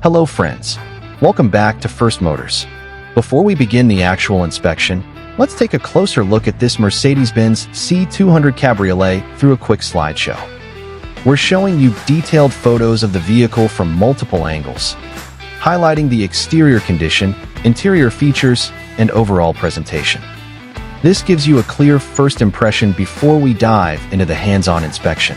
Hello friends, welcome back to First Motors. Before we begin the actual inspection, let's take a closer look at this Mercedes-Benz C200 Cabriolet through a quick slideshow. We're showing you detailed photos of the vehicle from multiple angles, highlighting the exterior condition, interior features, and overall presentation. This gives you a clear first impression before we dive into the hands-on inspection.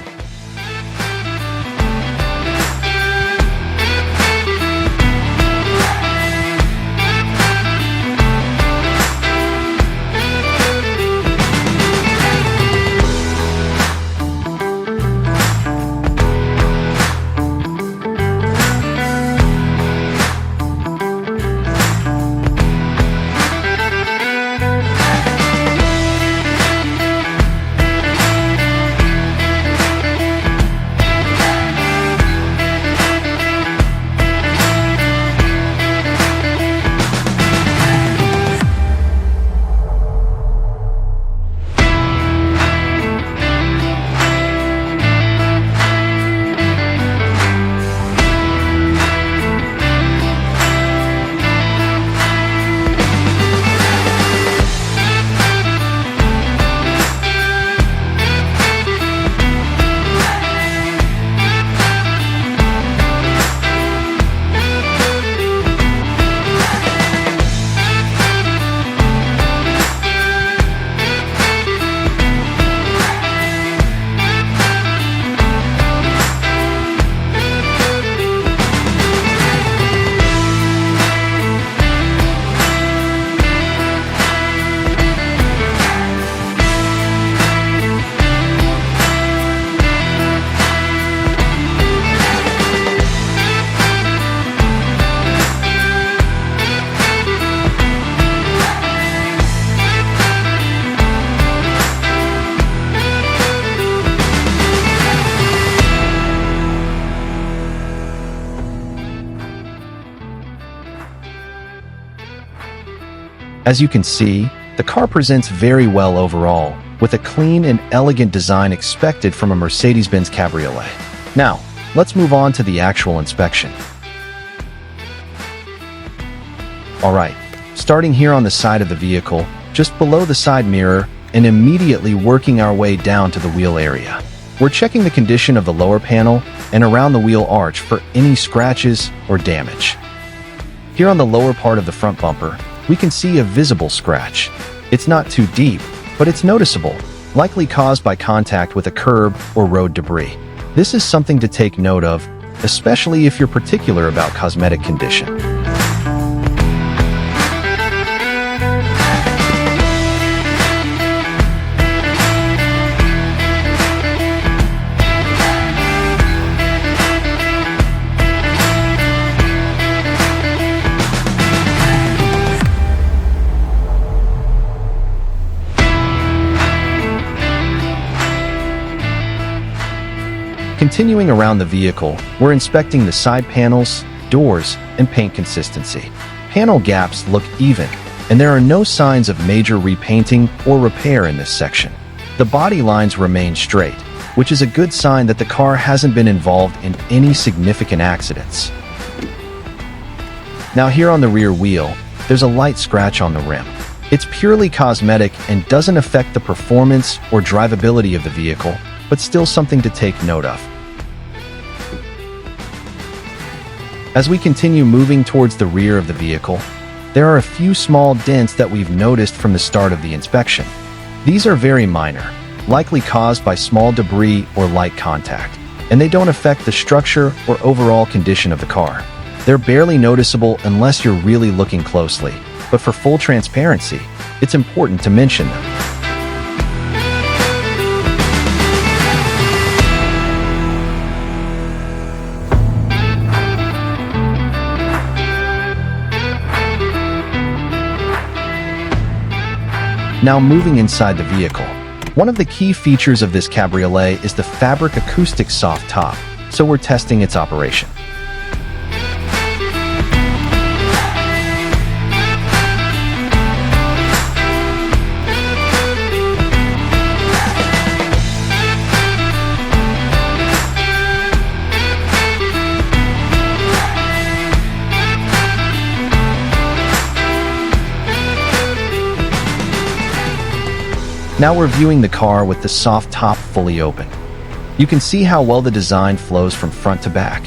As you can see, the car presents very well overall, with a clean and elegant design expected from a Mercedes-Benz Cabriolet. Now, let's move on to the actual inspection. Alright, starting here on the side of the vehicle, just below the side mirror, and immediately working our way down to the wheel area. We're checking the condition of the lower panel and around the wheel arch for any scratches or damage. Here on the lower part of the front bumper, we can see a visible scratch. It's not too deep, but it's noticeable, likely caused by contact with a curb or road debris. This is something to take note of, especially if you're particular about cosmetic condition. Continuing around the vehicle, we're inspecting the side panels, doors, and paint consistency. Panel gaps look even, and there are no signs of major repainting or repair in this section. The body lines remain straight, which is a good sign that the car hasn't been involved in any significant accidents. Now here on the rear wheel, there's a light scratch on the rim. It's purely cosmetic and doesn't affect the performance or drivability of the vehicle, but still something to take note of. As we continue moving towards the rear of the vehicle, there are a few small dents that we've noticed from the start of the inspection. These are very minor, likely caused by small debris or light contact, and they don't affect the structure or overall condition of the car. They're barely noticeable unless you're really looking closely, but for full transparency, it's important to mention them. Now moving inside the vehicle. One of the key features of this cabriolet is the fabric acoustic soft top, so we're testing its operation. Now we're viewing the car with the soft top fully open. You can see how well the design flows from front to back.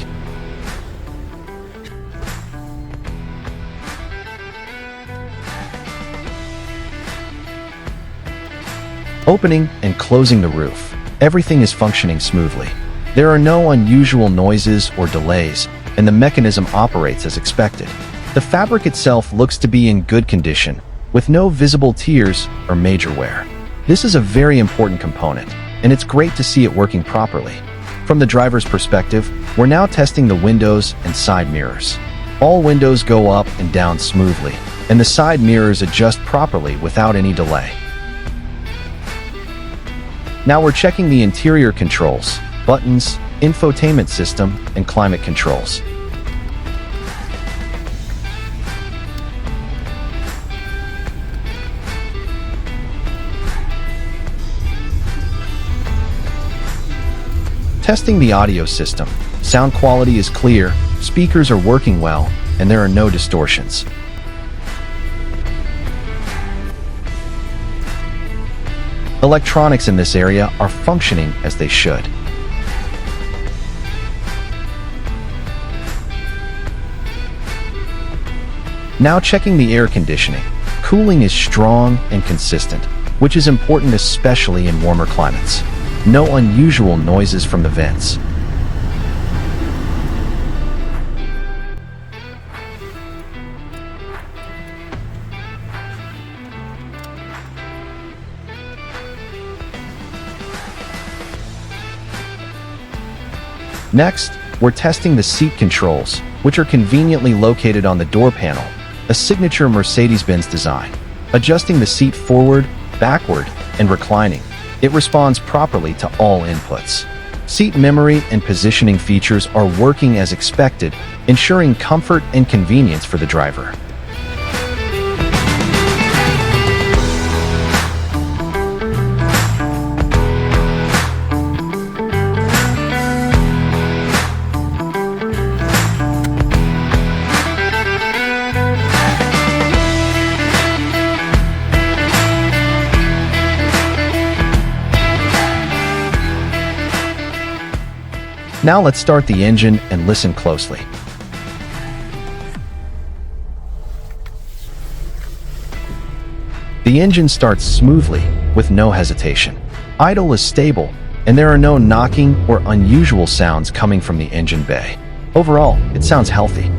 Opening and closing the roof, everything is functioning smoothly. There are no unusual noises or delays, and the mechanism operates as expected. The fabric itself looks to be in good condition, with no visible tears or major wear. This is a very important component, and it's great to see it working properly. From the driver's perspective, we're now testing the windows and side mirrors. All windows go up and down smoothly, and the side mirrors adjust properly without any delay. Now we're checking the interior controls, buttons, infotainment system, and climate controls. Testing the audio system. Sound quality is clear, speakers are working well, and there are no distortions. Electronics in this area are functioning as they should. Now checking the air conditioning. Cooling is strong and consistent, which is important especially in warmer climates. No unusual noises from the vents. Next, we're testing the seat controls, which are conveniently located on the door panel, a signature Mercedes-Benz design. Adjusting the seat forward, backward, and reclining, it responds properly to all inputs. Seat memory and positioning features are working as expected, ensuring comfort and convenience for the driver. Now let's start the engine and listen closely. The engine starts smoothly, with no hesitation. Idle is stable, and there are no knocking or unusual sounds coming from the engine bay. Overall, it sounds healthy.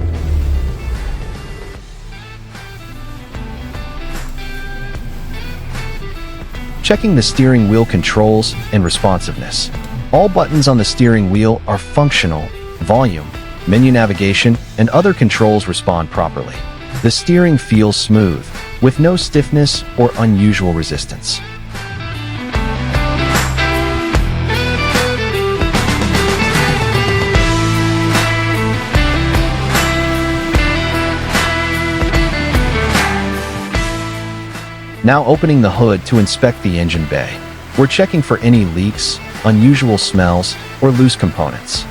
Checking the steering wheel controls and responsiveness. All buttons on the steering wheel are functional. Volume, menu navigation, and other controls respond properly. The steering feels smooth, with no stiffness or unusual resistance. Now opening the hood to inspect the engine bay. We're checking for any leaks, unusual smells, or loose components.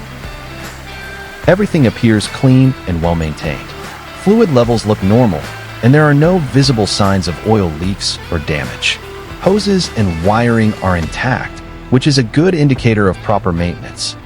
Everything appears clean and well maintained. Fluid levels look normal, and there are no visible signs of oil leaks or damage. Hoses and wiring are intact, which is a good indicator of proper maintenance.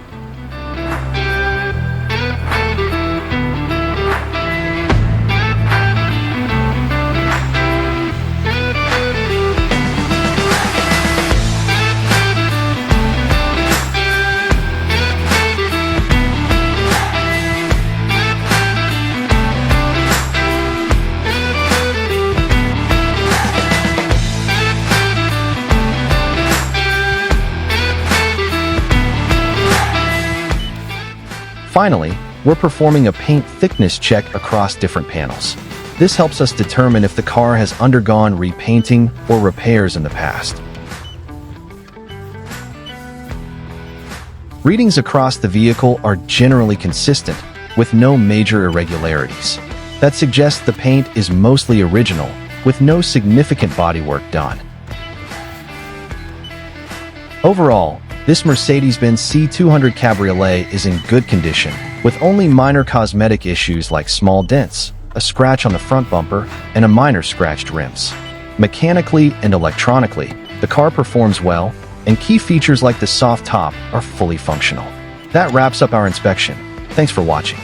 Finally, we're performing a paint thickness check across different panels. This helps us determine if the car has undergone repainting or repairs in the past. Readings across the vehicle are generally consistent, with no major irregularities. That suggests the paint is mostly original, with no significant bodywork done. Overall, this Mercedes-Benz C200 Cabriolet is in good condition, with only minor cosmetic issues like small dents, a scratch on the front bumper, and a minor scratched rims. Mechanically and electronically, The car performs well, and key features like the soft top are fully functional. That wraps up our inspection. Thanks for watching.